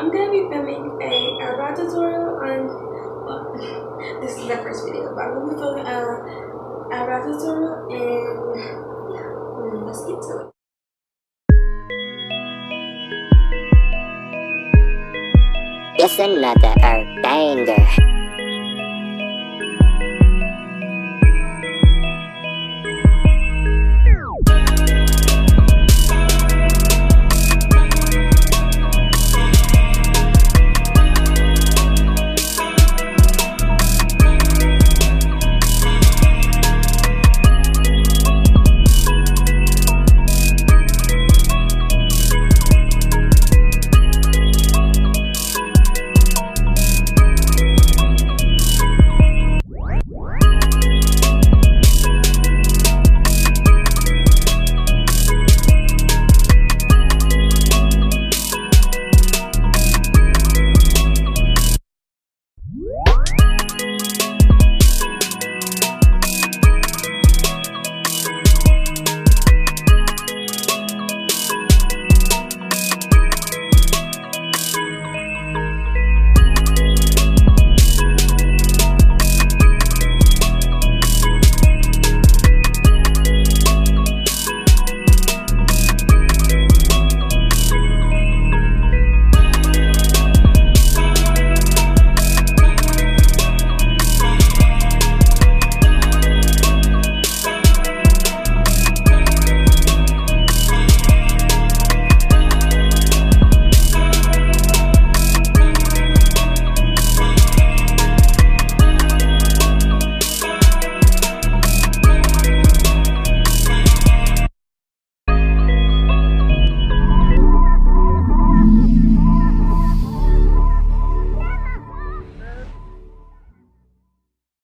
I'm gonna be filming a eyebrow tutorial on, well, this is the first video, but I'm gonna be filming a eyebrow tutorial, and yeah, let's get to it. It's another banger.